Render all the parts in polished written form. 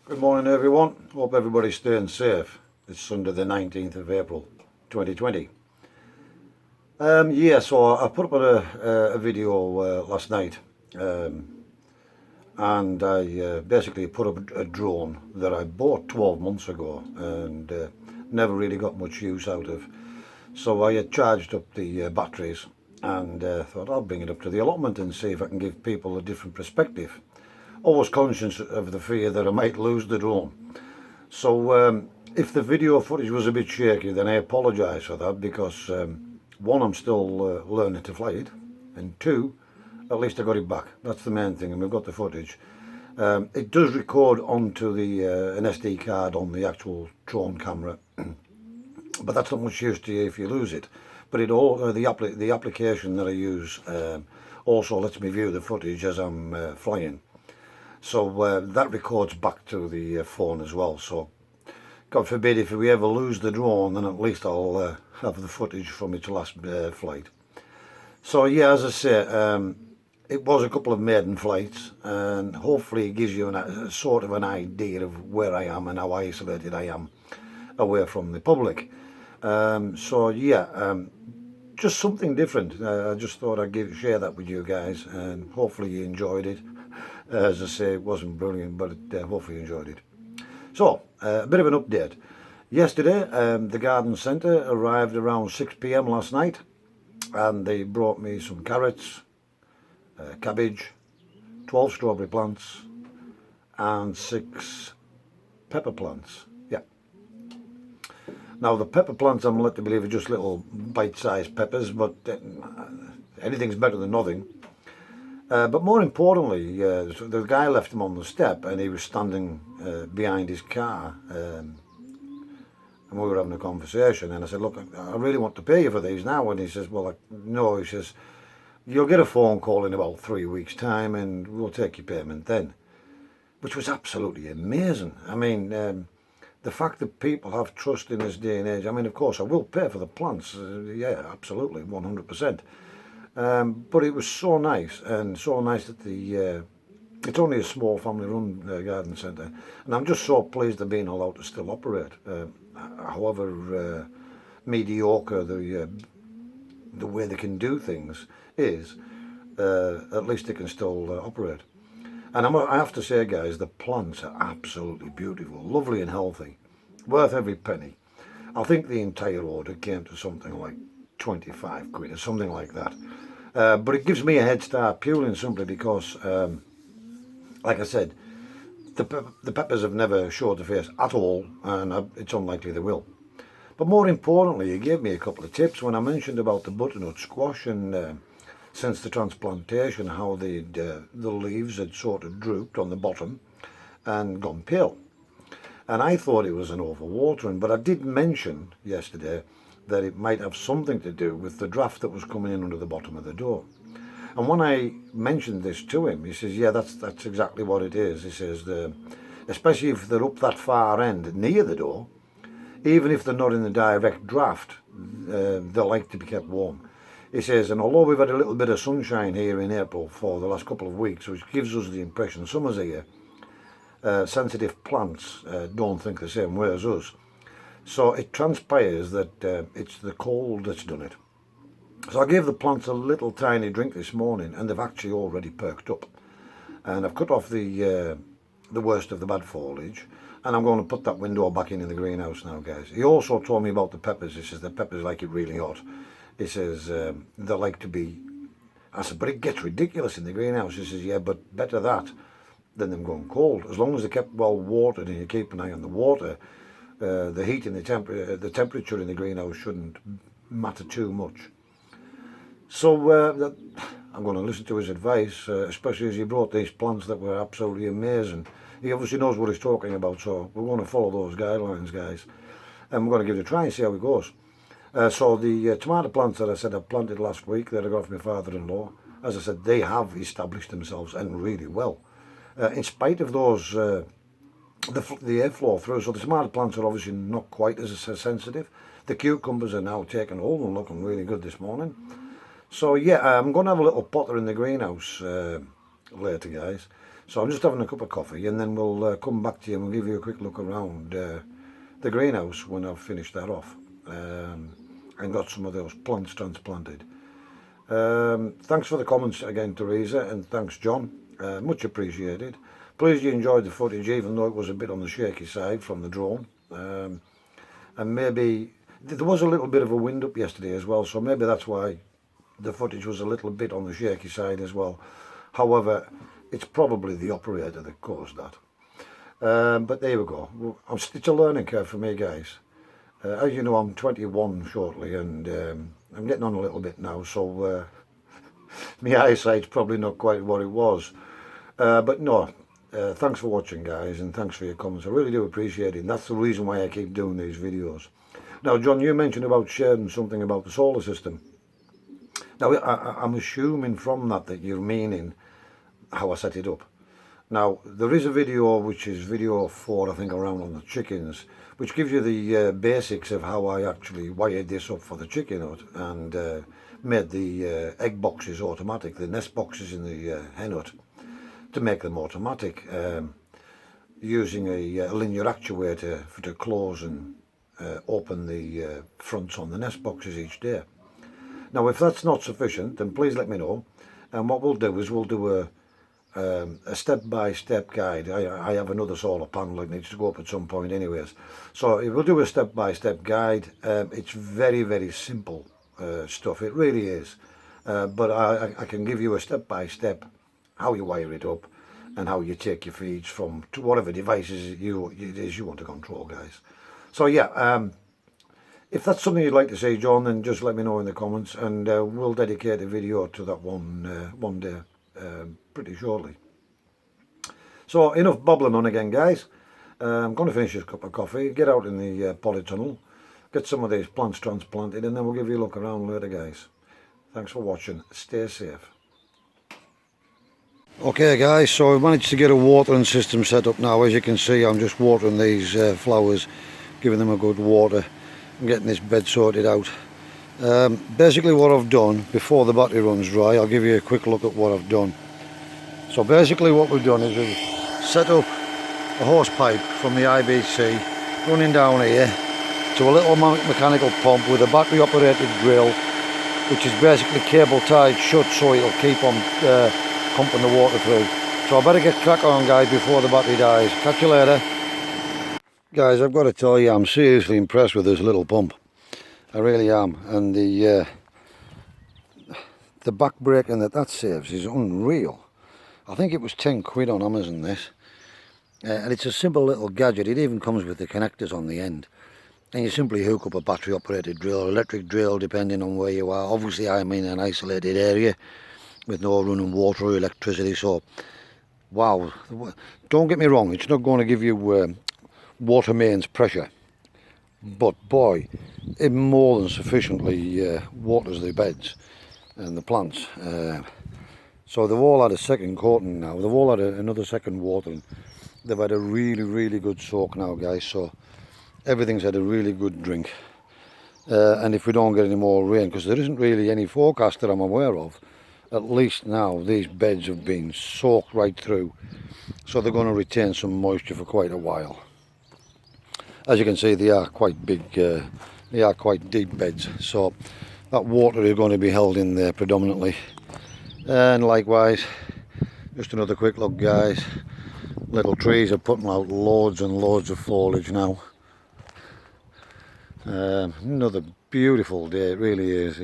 Good morning everyone, hope everybody's staying safe. It's Sunday the 19th of April 2020. So I put up a video last night and I basically put up a drone that I bought 12 months ago and never really got much use out of. So I had charged up the batteries and thought I'll bring it up to the allotment and see if I can give people a different perspective. Always conscious of the fear that I might lose the drone. So if the video footage was a bit shaky, then I apologise for that because one, I'm still learning to fly it, and two, at least I got it back. That's the main thing, and we've got the footage. It does record onto the an SD card on the actual drone camera, but that's not much use to you if you lose it. But it all the application that I use also lets me view the footage as I'm flying. So that records back to the phone as well. So God forbid if we ever lose the drone, then at least I'll have the footage from its last flight. So yeah, as I say, it was a couple of maiden flights, and hopefully it gives you a sort of an idea of where I am and how isolated I am away from the public. Just something different. I just thought I'd share that with you guys, and hopefully you enjoyed it. As I say, it wasn't brilliant, but hopefully you enjoyed it. So, a bit of an update. Yesterday, the garden centre arrived around 6 p.m. last night, and they brought me some carrots, cabbage, 12 strawberry plants, and 6 pepper plants. Yeah. Now, the pepper plants, I'm led to believe, are just little bite-sized peppers, but anything's better than nothing. But more importantly, the guy left him on the step, and he was standing behind his car, and we were having a conversation, and I said, look, I really want to pay you for these now, and he says, well, no, he says, you'll get a phone call in about 3 weeks' time, and we'll take your payment then, which was absolutely amazing. I mean, the fact that people have trust in this day and age, I mean, of course, I will pay for the plants, yeah, absolutely, 100%. But it was so nice, and so nice that it's only a small family-run garden centre, and I'm just so pleased they're being allowed to still operate. However mediocre the way they can do things is, at least they can still operate. And I have to say, guys, the plants are absolutely beautiful, lovely and healthy, worth every penny. I think the entire order came to something like 25 quid or something like that. But it gives me a head start purely and simply because, like I said, the peppers have never showed the face at all, and it's unlikely they will. But more importantly, he gave me a couple of tips when I mentioned about the butternut squash, and since the transplantation, how the leaves had sort of drooped on the bottom and gone pale. And I thought it was an overwatering, but I did mention yesterday that it might have something to do with the draft that was coming in under the bottom of the door. And when I mentioned this to him, he says, yeah, that's exactly what it is. He says, especially if they're up that far end near the door, even if they're not in the direct draft, they like to be kept warm. He says, and although we've had a little bit of sunshine here in April for the last couple of weeks, which gives us the impression summer's here, sensitive plants don't think the same way as us. So it transpires that it's the cold that's done it. So I gave the plants a little tiny drink this morning, and they've actually already perked up. And I've cut off the worst of the bad foliage, and I'm going to put that window back in the greenhouse now, guys. He also told me about the peppers. He says the peppers like it really hot. He says they like to be... I said, but it gets ridiculous in the greenhouse. He says, yeah, but better that than them going cold. As long as they're kept well watered and you keep an eye on the water, the heat and the temperature in the greenhouse shouldn't matter too much. So I'm going to listen to his advice, especially as he brought these plants that were absolutely amazing. He obviously knows what he's talking about, so we're going to follow those guidelines, guys, and we're going to give it a try and see how it goes. So the tomato plants that I said I planted last week that I got from my father-in-law, as I said, they have established themselves and really well, in spite of those the airflow through. So the tomato plants are obviously not quite as sensitive. The cucumbers are now taking hold and looking really good this morning. So yeah, I'm going to have a little potter in the greenhouse later, guys. So I'm just having a cup of coffee, and then we'll come back to you and we'll give you a quick look around the greenhouse when I've finished that off and got some of those plants transplanted. Thanks for the comments again, Teresa, and thanks, John. Much appreciated. Pleased you enjoyed the footage, even though it was a bit on the shaky side from the drone. And maybe there was a little bit of a wind up yesterday as well, so maybe that's why the footage was a little bit on the shaky side as well. However, it's probably the operator that caused that. But there we go. It's a learning curve for me, guys. As you know, I'm 21 shortly, and I'm getting on a little bit now, so my eyesight's probably not quite what it was. But no, thanks for watching, guys, and thanks for your comments. I really do appreciate it, and that's the reason why I keep doing these videos. Now, John, you mentioned about sharing something about the solar system. Now, I'm assuming from that you're meaning how I set it up. Now, there is a video, which is video 4, I think, around on the chickens, which gives you the basics of how I actually wired this up for the chicken hut and made the egg boxes automatic, the nest boxes in the hen hut, to make them automatic, using a linear actuator to close and open the fronts on the nest boxes each day. Now, if that's not sufficient, then please let me know, and what we'll do is we'll do a step-by-step guide. I have another solar panel that needs to go up at some point anyways, so we'll do a step-by-step guide. It's very, very simple stuff, it really is, but I can give you a step-by-step how you wire it up and how you take your feeds from to whatever devices it is you want to control, guys. So yeah, if that's something you'd like to see, John, then just let me know in the comments, and we'll dedicate a video to that one day pretty shortly. So enough babbling on again, guys. I'm going to finish this cup of coffee, get out in the polytunnel, get some of these plants transplanted, and then we'll give you a look around later, guys. Thanks for watching. Stay safe. Okay, guys, so I've managed to get a watering system set up now. As you can see, I'm just watering these flowers, giving them a good water. I'm getting this bed sorted out. Basically what I've done, before the battery runs dry, I'll give you a quick look at what I've done. So basically what we've done is we've set up a hose pipe from the IBC running down here to a little mechanical pump with a battery operated drill, which is basically cable tied shut so it'll keep on pumping the water through. So I better get crack on, guys, before the battery dies. Catch you later. Guys, I've got to tell you, I'm seriously impressed with this little pump. I really am, and the back braking that saves is unreal. I think it was 10 quid on Amazon, this, and it's a simple little gadget. It even comes with the connectors on the end, and you simply hook up a battery operated drill or electric drill depending on where you are. Obviously I'm in an isolated area with no running water or electricity, so wow, don't get me wrong, it's not going to give you water mains pressure, but boy, it more than sufficiently waters the beds and the plants. So they've all had a second coating now, they've all had another second watering. They've had a really, really good soak now, guys, so everything's had a really good drink. And if we don't get any more rain, because there isn't really any forecast that I'm aware of, at least now these beds have been soaked right through, so they're going to retain some moisture for quite a while. As you can see, they are quite big, they are quite deep beds, so that water is going to be held in there predominantly. And likewise, just another quick look, guys, little trees are putting out loads and loads of foliage now. Another beautiful day, it really is.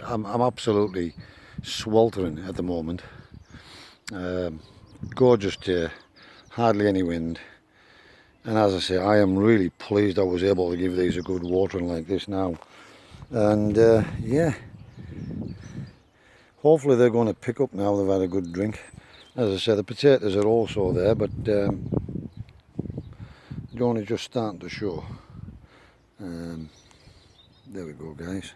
I'm absolutely sweltering at the moment. Gorgeous day, hardly any wind, and as I say, I am really pleased I was able to give these a good watering like this now. And yeah, hopefully they're going to pick up now they've had a good drink. As I say, the potatoes are also there, but they're only just starting to show. There we go, guys.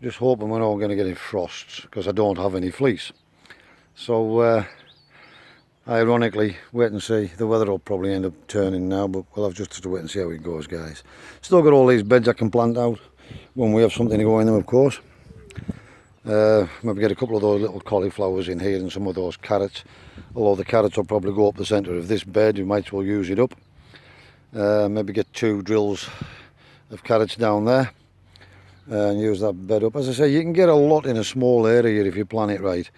Just hoping we're not going to get any frosts, because I don't have any fleece. So ironically, wait and see. The weather will probably end up turning now, but we'll have just to wait and see how it goes, guys. Still got all these beds I can plant out when we have something to go in them, of course. Maybe get a couple of those little cauliflowers in here and some of those carrots. Although the carrots will probably go up the centre of this bed, you might as well use it up. Maybe get 2 drills of carrots down there and use that bed up. As I say, you can get a lot in a small area if you plan it right.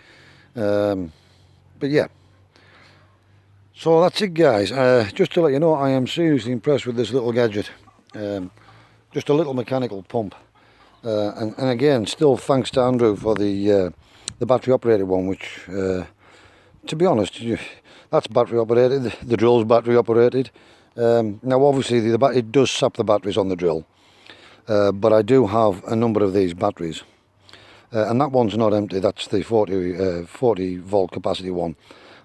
But yeah, so that's it, guys. Just to let you know, I am seriously impressed with this little gadget. Just a little mechanical pump. And again, still thanks to Andrew for the battery operated one, which to be honest, that's battery operated. The drill's battery operated. Now obviously it does sap the batteries on the drill, but I do have a number of these batteries, and that one's not empty. That's the 40 volt capacity one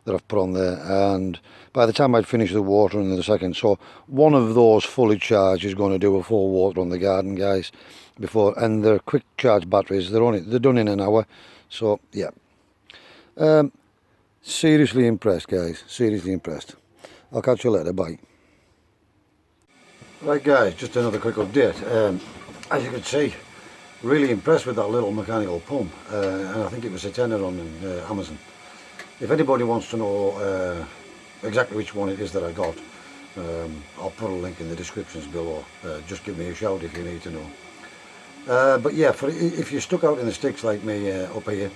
that I've put on there, and by the time I'd finish the water in the second, so one of those fully charged is going to do a full water on the garden, guys. And they're quick charge batteries. They're done in an hour. So yeah, seriously impressed, guys. Seriously impressed. I'll catch you later. Bye. Right, guys, just another quick update. As you can see, really impressed with that little mechanical pump, and I think it was a tenner on Amazon. If anybody wants to know exactly which one it is that I got, I'll put a link in the descriptions below. Just give me a shout if you need to know. But yeah, if you're stuck out in the sticks like me up here,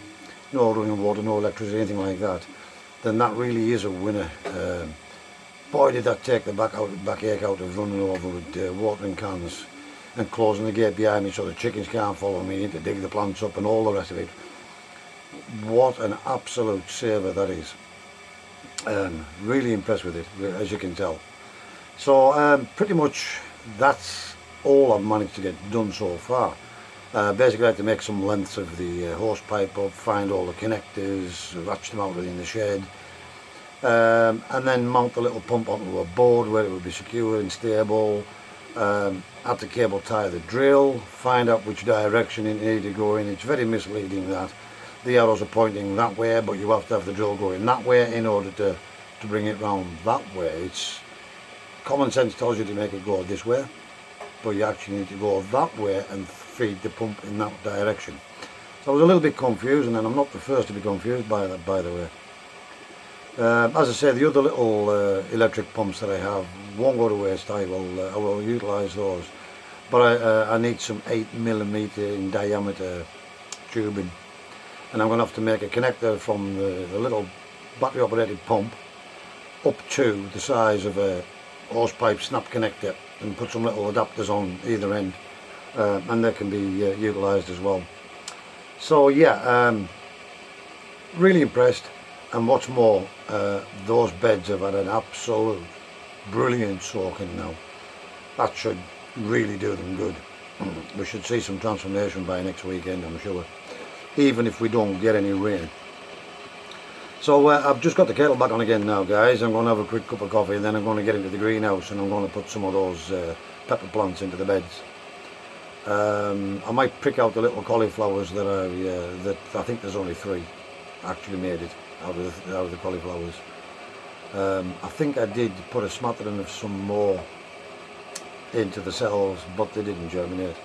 no running water, no electricity, anything like that, then that really is a winner. Boy, did that take the backache out of running over with watering cans and closing the gate behind me so the chickens can't follow me in to dig the plants up and all the rest of it. What an absolute saver that is. Really impressed with it, as you can tell. So pretty much that's all I've managed to get done so far. Basically I had to make some lengths of the hose pipe up, find all the connectors, ratchet them out within the shed, and then mount the little pump onto a board where it would be secure and stable. Had to cable tie the drill, find out which direction it needed to go in. It's very misleading that the arrows are pointing that way, but you have to have the drill going that way in order to bring it round that way. It's common sense tells you to make it go this way, but you actually need to go that way and feed the pump in that direction. So I was a little bit confused, and I'm not the first to be confused by that, by the way. As I say, the other little electric pumps that I have won't go to waste. I will utilise those, but I need some 8mm in diameter tubing, and I'm going to have to make a connector from the little battery operated pump up to the size of a hose pipe snap connector and put some little adapters on either end, and they can be utilised as well. So yeah, really impressed. And what's more, those beds have had an absolute brilliant soaking now. That should really do them good. We should see some transformation by next weekend, I'm sure, even if we don't get any rain. So I've just got the kettle back on again now, guys. I'm going to have a quick cup of coffee, and then I'm going to get into the greenhouse and I'm going to put some of those pepper plants into the beds. I might pick out the little cauliflowers that I think there's only 3 actually made it out of the cauliflowers. I think I did put a smattering of some more into the cells, but they didn't germinate.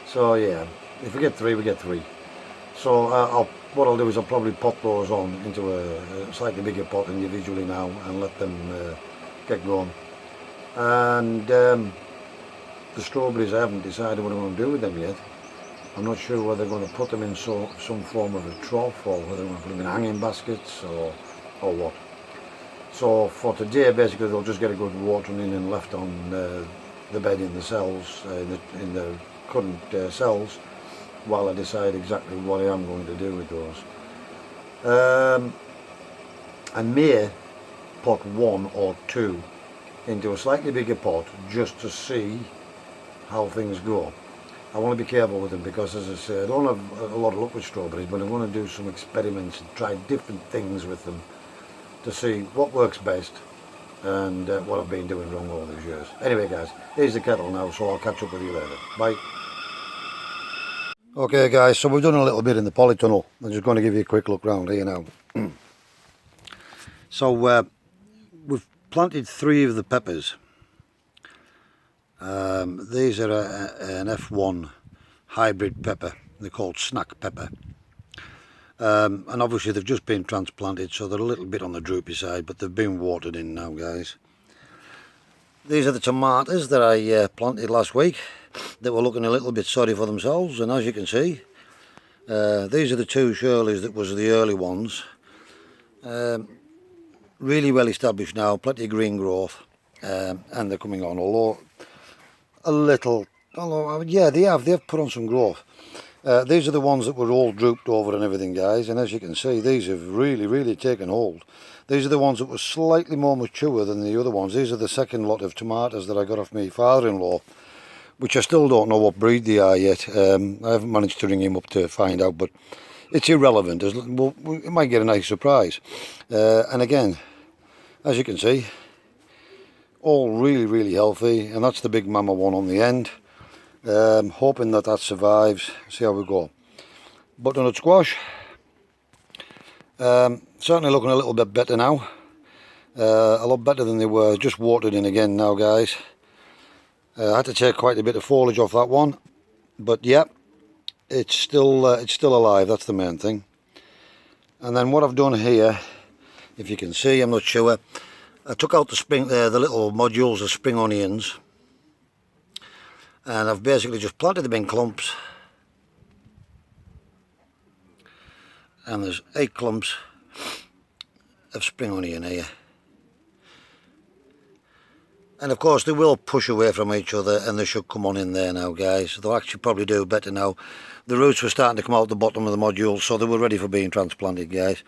So yeah, if we get 3, we get 3. So what I'll do is I'll probably pot those on into a slightly bigger pot individually now and let them get going. And the strawberries, I haven't decided what I'm going to do with them yet. I'm not sure whether I'm going to put them in some form of a trough, or whether I'm going to put them in hanging baskets or what. So for today, basically they'll just get a good watering in and left on the bed in the cells, in the current cells, while I decide exactly what I am going to do with those. I may put 1 or 2 into a slightly bigger pot just to see how things go. I want to be careful with them because, as I say, I don't have a lot of luck with strawberries, but I'm going to do some experiments and try different things with them to see what works best and what I've been doing wrong all these years. Anyway, guys, here's the kettle now, so I'll catch up with you later. Bye. Okay, guys, so we've done a little bit in the polytunnel. I'm just going to give you a quick look round here now. So we've planted 3 of the peppers. These are an F1 hybrid pepper. They're called snack pepper. And obviously they've just been transplanted, so they're a little bit on the droopy side, but they've been watered in now, guys. These are the tomatoes that I planted last week that were looking a little bit sorry for themselves, and as you can see, these are the two Shirleys that was the early ones. Really well established now, plenty of green growth, and they're coming on, although yeah, they've put on some growth. These are the ones that were all drooped over and everything, guys, and as you can see, these have really taken hold. These are the ones that were slightly more mature than the other ones. These are the second lot of tomatoes that I got off my father-in-law, which I still don't know what breed they are yet. I haven't managed to ring him up to find out, but it's irrelevant. Well, we might get a nice surprise. And again, as you can see, all really healthy, and that's the big mama one on the end. Hoping that survives. See how we go. Butternut squash, certainly looking a little bit better now. A lot better than they were. Just watered in again now, guys. I had to take quite a bit of foliage off that one, but yeah, it's still alive. That's the main thing. And then what I've done here, if you can see, I'm not sure, I took out the little modules of spring onions, and I've basically just planted them in clumps, and there's 8 clumps of spring onion here. And of course they will push away from each other, and they should come on in there now, guys. They'll actually probably do better now. The roots were starting to come out the bottom of the modules, so they were ready for being transplanted, guys.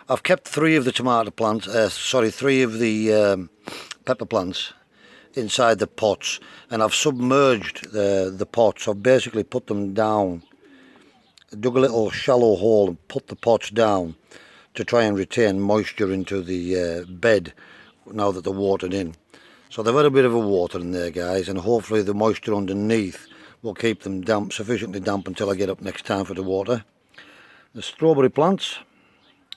I've kept 3 of the tomato plants, 3 of the pepper plants inside the pots, and I've submerged the pots. I've basically put them down, dug a little shallow hole and put the pots down to try and retain moisture into the bed now that they're watered in. So they've had a bit of a water in there, guys, and hopefully the moisture underneath will keep them damp, sufficiently damp until I get up next time for the water. The strawberry plants,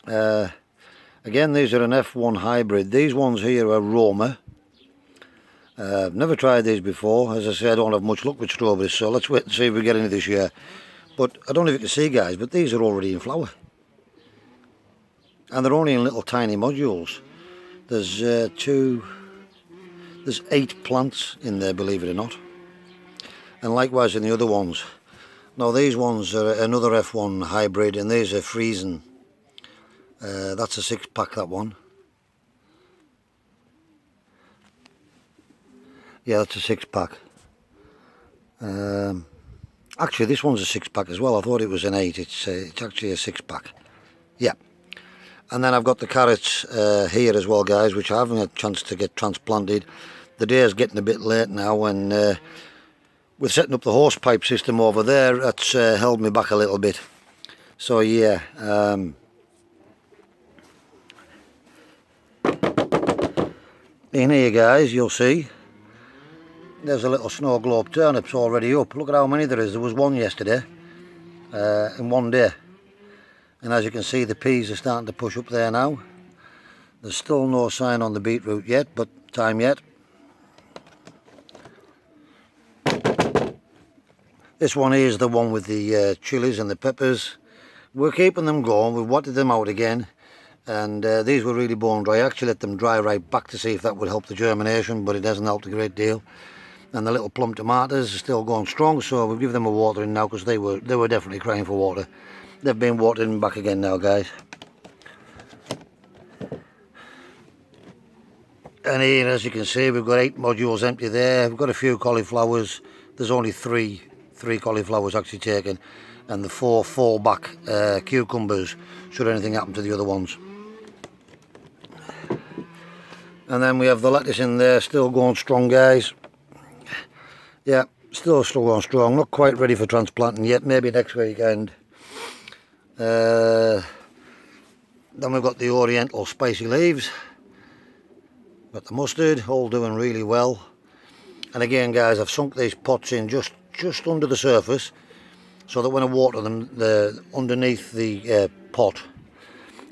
again, these are an F1 hybrid. These ones here are Roma. I've never tried these before. As I say, I don't have much luck with strawberries, so let's wait and see if we get any this year. But I don't know if you can see, guys, but these are already in flower, and they're only in little tiny modules. There's 8 plants in there, believe it or not, and likewise in the other ones. Now these ones are another F1 hybrid, and these are Friesen. That's a 6-pack, that one. Yeah, that's a 6-pack. Actually, this one's a 6-pack as well. I thought it was an 8. It's actually a 6-pack. Yeah. And then I've got the carrots here as well, guys, which I haven't had a chance to get transplanted. The day is getting a bit late now, and with setting up the hose pipe system over there, that's held me back a little bit. So yeah, in here, guys, you'll see there's a little snow globe turnips already up. Look at how many there is. There was one yesterday in one day, and as you can see, the peas are starting to push up there now. There's still no sign on the beetroot yet, but time yet. This one here is the one with the chilies and the peppers. We're keeping them going. We've watered them out again, and these were really bone dry. I actually let them dry right back to see if that would help the germination, but it hasn't helped a great deal. And the little plum tomatoes are still going strong, so we'll give them a watering now, because they were definitely crying for water. They've been watering back again now, guys. And here, as you can see, we've got 8 modules empty there. We've got a few cauliflowers. There's only three cauliflowers actually taken, and the 4 fallback cucumbers, should anything happen to the other ones. And then we have the lettuce in there, still going strong, guys. Yeah, still going strong. Not quite ready for transplanting yet, maybe next weekend. Then we've got the oriental spicy leaves. Got the mustard, all doing really well. And again, guys, I've sunk these pots in just under the surface, so that when I water them, underneath the pot,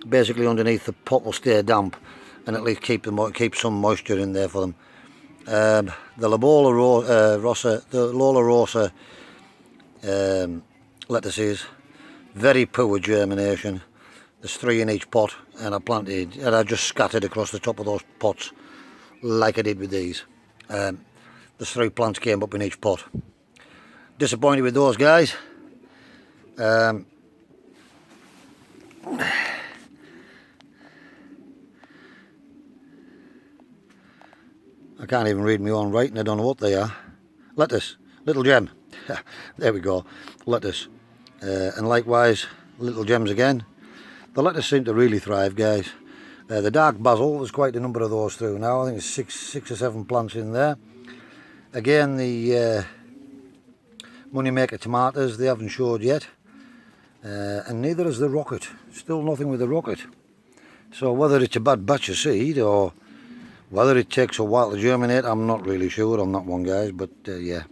basically underneath the pot, will stay damp, and at least keep some moisture in there for them. The Lola Rosa lettuces, very poor germination. There's 3 in each pot, and I just scattered across the top of those pots like I did with these. There's 3 plants came up in each pot. Disappointed with those, guys. I can't even read my own writing, I don't know what they are. Lettuce, little gem. There we go, lettuce. And likewise, little gems again. The lettuce seem to really thrive, guys. The dark basil, there's quite a number of those through now. I think there's six or seven plants in there. Again, the moneymaker tomatoes, they haven't showed yet. And neither has the rocket. Still nothing with the rocket. So whether it's a bad batch of seed or whether it takes a while to germinate, I'm not really sure on that one, guys, but yeah.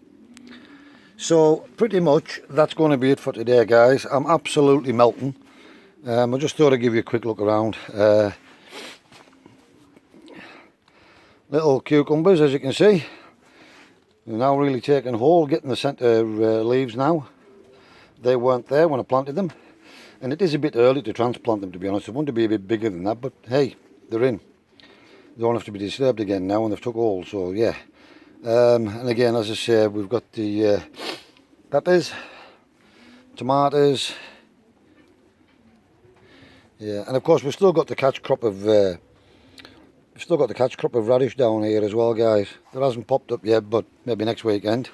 So pretty much that's going to be it for today, guys. I'm absolutely melting. I just thought I'd give you a quick look around. Little cucumbers, as you can see. They're now really taking hold, getting the centre leaves now. They weren't there when I planted them. And it is a bit early to transplant them, to be honest. I want to be a bit bigger than that, but hey, they're in. They don't have to be disturbed again now when they've took hold, so yeah. And again, as I say, we've got the peppers, tomatoes, yeah, and of course we've still got the catch crop of radish down here as well, guys. That hasn't popped up yet, but maybe next weekend.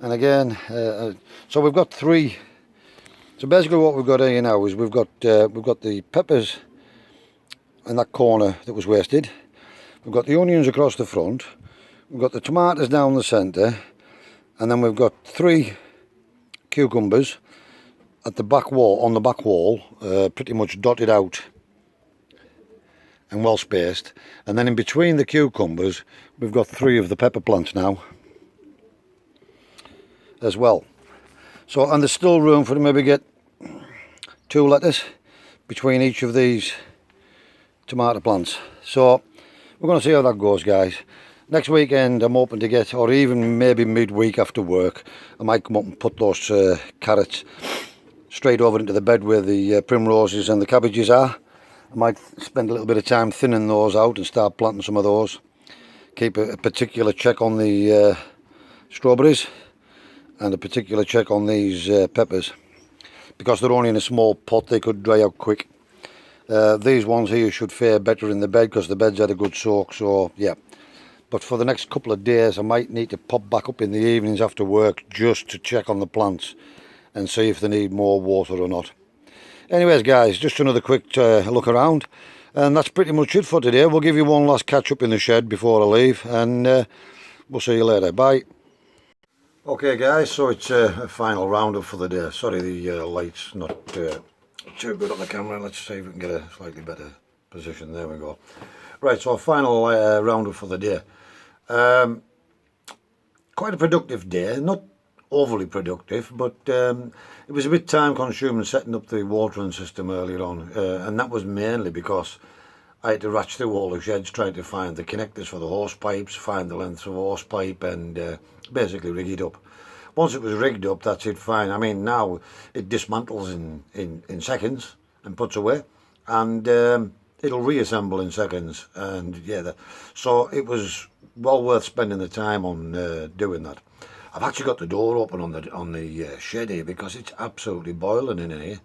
And again, so we've got 3. So basically, what we've got here now is we've got the peppers in that corner that was wasted. We've got the onions across the front. We've got the tomatoes down the centre, and then we've got 3 cucumbers at the back wall, on the back wall, pretty much dotted out and well spaced. And then in between the cucumbers, we've got 3 of the pepper plants now as well. So, and there's still room for maybe get 2 lettuce between each of these tomato plants. So we're going to see how that goes, guys. Next weekend I'm hoping to get, or even maybe midweek after work, I might come up and put those carrots straight over into the bed where the primroses and the cabbages are. I might spend a little bit of time thinning those out and start planting some of those. Keep a particular check on the strawberries and a particular check on these peppers. Because they're only in a small pot, they could dry out quick. These ones here should fare better in the bed because the bed's had a good soak, so yeah. But for the next couple of days I might need to pop back up in the evenings after work just to check on the plants and see if they need more water or not. Anyways, guys, just another quick look around, and that's pretty much it for today. We'll give you one last catch up in the shed before I leave, and we'll see you later. Bye. Okay, guys, so it's a final roundup for the day. Sorry, the light's not too good on the camera. Let's see if we can get a slightly better position. There we go. Right, so a final roundup for the day. Quite a productive day, not overly productive, but it was a bit time consuming setting up the watering system earlier on, and that was mainly because I had to ratch through all the sheds trying to find the connectors for the hose pipes, find the length of the hose pipe, and basically rig it up. Once it was rigged up, that's it, fine. I mean, now it dismantles in seconds and puts away, and it'll reassemble in seconds, and yeah, so it was well worth spending the time on doing that. I've actually got the door open on the shed here because it's absolutely boiling in here,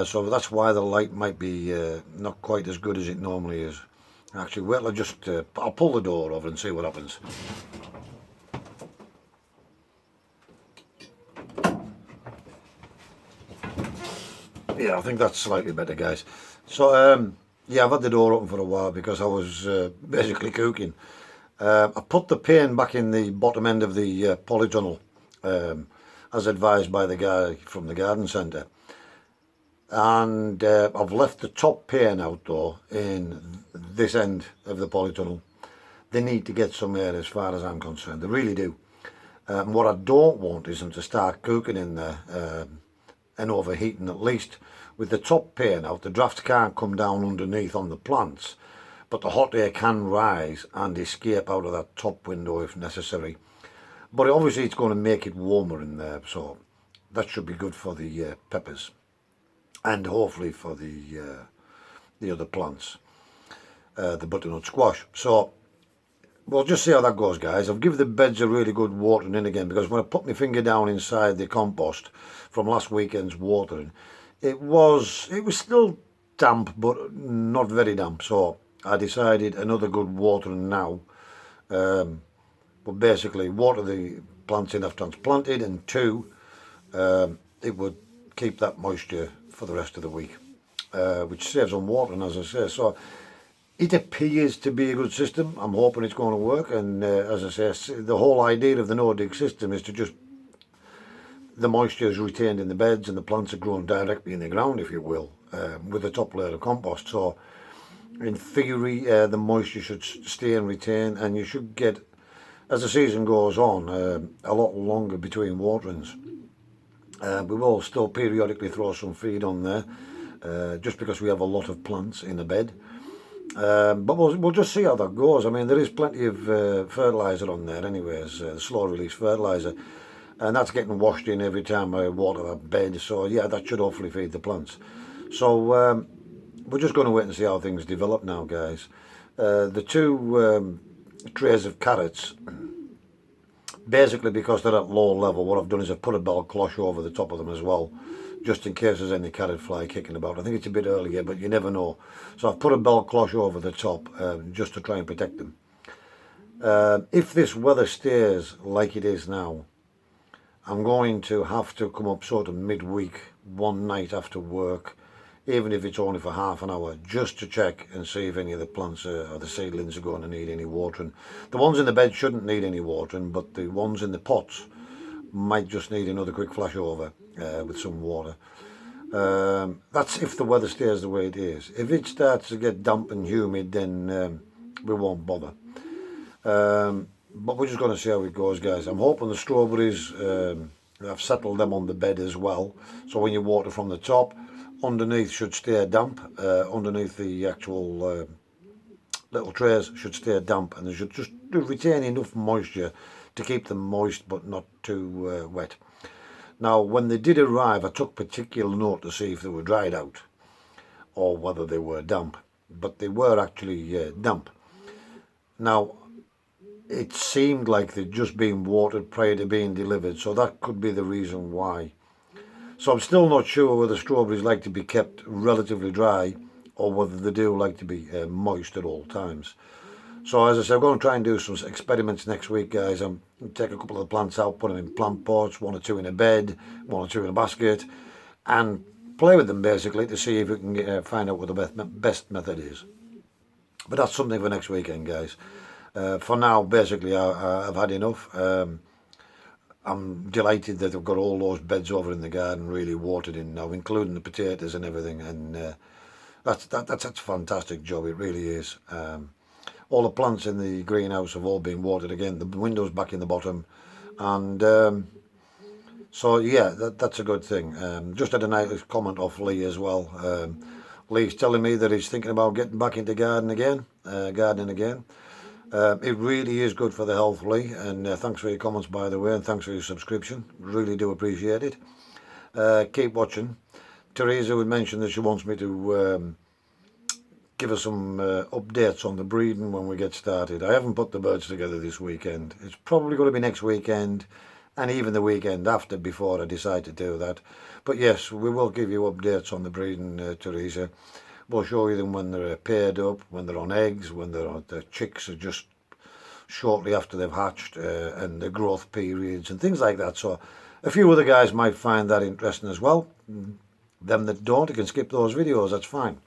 so that's why the light might be not quite as good as it normally is. Actually, well, I'll pull the door over and see what happens. Yeah, I think that's slightly better, guys. So yeah, I've had the door open for a while because I was basically cooking. I put the pane back in the bottom end of the polytunnel, as advised by the guy from the garden centre. And I've left the top pane out though in this end of the polytunnel. They need to get some air as far as I'm concerned. They really do. What I don't want is them to start cooking in there and overheating. At least with the top pane out, the draft can't come down underneath on the plants, but the hot air can rise and escape out of that top window if necessary. But obviously it's going to make it warmer in there, so that should be good for the peppers. and hopefully for the other plants, the butternut squash. So we'll just see how that goes, guys. I've given the beds a really good watering in again, because when I put my finger down inside the compost from last weekend's watering, it was still damp, but not very damp. So I decided another good watering now. But basically, water the plants in after it's planted, and two, it would keep that moisture for the rest of the week, which saves on watering, as I say. So it appears to be a good system. I'm hoping it's going to work, and as I say, the whole idea of the no-dig system is to just, the moisture is retained in the beds and the plants are grown directly in the ground, if you will, with the top layer of compost. So in theory, the moisture should stay and retain, and you should get, as the season goes on, a lot longer between waterings. We will still periodically throw some feed on there, just because we have a lot of plants in the bed. But we'll just see how that goes. I mean, there is plenty of fertiliser on there anyways, slow release fertiliser, and that's getting washed in every time I water a bed. So yeah, that should hopefully feed the plants. So we're just going to wait and see how things develop now, guys. The two trays of carrots, basically because they're at low level, what I've done is I've put a bell cloche over the top of them as well, just in case there's any carrot fly kicking about. I think it's a bit earlier, but you never know. So I've put a bell cloche over the top, just to try and protect them. If this weather stays like it is now, I'm going to have to come up sort of midweek, one night after work, even if it's only for half an hour, just to check and see if any of the plants or the seedlings are going to need any watering. The ones in the bed shouldn't need any watering, but the ones in the pots might just need another quick flash over with some water. That's if the weather stays the way it is. If it starts to get damp and humid, then we won't bother. But we're just going to see how it goes, guys. I'm hoping the strawberries, I've settled them on the bed as well, so when you water from the top, underneath should stay damp. Underneath the actual little trays should stay damp, and they should just retain enough moisture to keep them moist but not too wet. Now, when they did arrive, I took particular note to see if they were dried out or whether they were damp, but they were actually damp. Now, it seemed like they'd just been watered prior to being delivered, so that could be the reason why. So I'm still not sure whether strawberries like to be kept relatively dry or whether they do like to be moist at all times. So as I said, I'm going to try and do some experiments next week, guys. I'm going to take a couple of the plants out, put them in plant pots, one or two in a bed, one or two in a basket, and play with them basically to see if we can find out what the best method is. But that's something for next weekend, guys. For now, basically, I've had enough. I'm delighted that I've got all those beds over in the garden really watered in now, including the potatoes and everything, and that's a fantastic job. It really is. All the plants in the greenhouse have all been watered again. The window's back in the bottom, and so yeah, that's a good thing. Just had a nice comment off Lee as well. Lee's telling me that he's thinking about getting back into gardening again. It really is good for the health, Lee, and thanks for your comments, by the way, and thanks for your subscription. Really do appreciate it. Keep watching. Teresa would mention that she wants me to give her some updates on the breeding when we get started. I haven't put the birds together this weekend. It's probably going to be next weekend and even the weekend after before I decide to do that. But yes, we will give you updates on the breeding, Teresa. We'll show you them when they're paired up, when they're on eggs, when the chicks are just shortly after they've hatched, and the growth periods and things like that. So a few other guys might find that interesting as well. Them that don't, you can skip those videos, that's fine.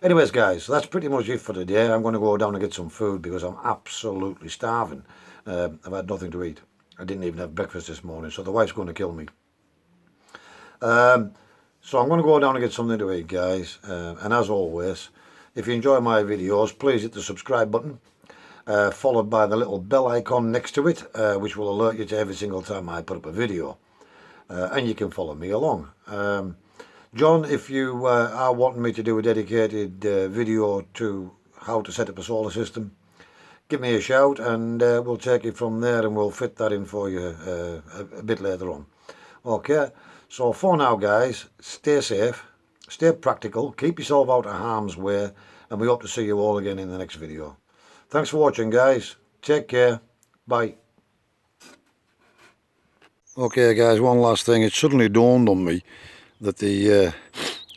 Anyways, guys, that's pretty much it for today. I'm going to go down and get some food because I'm absolutely starving. I've had nothing to eat. I didn't even have breakfast this morning, so the wife's going to kill me. So I'm going to go down and get something to eat, guys. And as always, if you enjoy my videos, please hit the subscribe button, followed by the little bell icon next to it, which will alert you to every single time I put up a video. And you can follow me along. John, if you are wanting me to do a dedicated video to how to set up a solar system, give me a shout and we'll take it from there and we'll fit that in for you a bit later on. Okay, so for now, guys, stay safe, stay practical, keep yourself out of harm's way, and we hope to see you all again in the next video. Thanks for watching, guys. Take care. Bye. Okay guys, one last thing. It suddenly dawned on me that the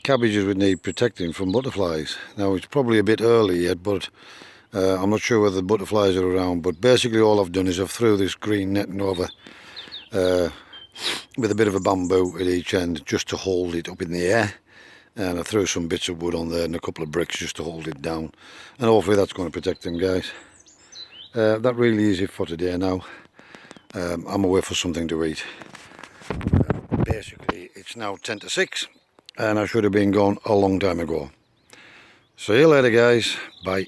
cabbages would need protecting from butterflies. Now it's probably a bit early yet, but I'm not sure whether the butterflies are around, but basically all I've done is I've threw this green netting over with a bit of a bamboo at each end just to hold it up in the air, and I threw some bits of wood on there and a couple of bricks just to hold it down, and hopefully that's going to protect them, guys. That really is it for today now. I'm away for something to eat. Basically it's now 10 to 6 and I should have been gone a long time ago. See you later, guys. Bye.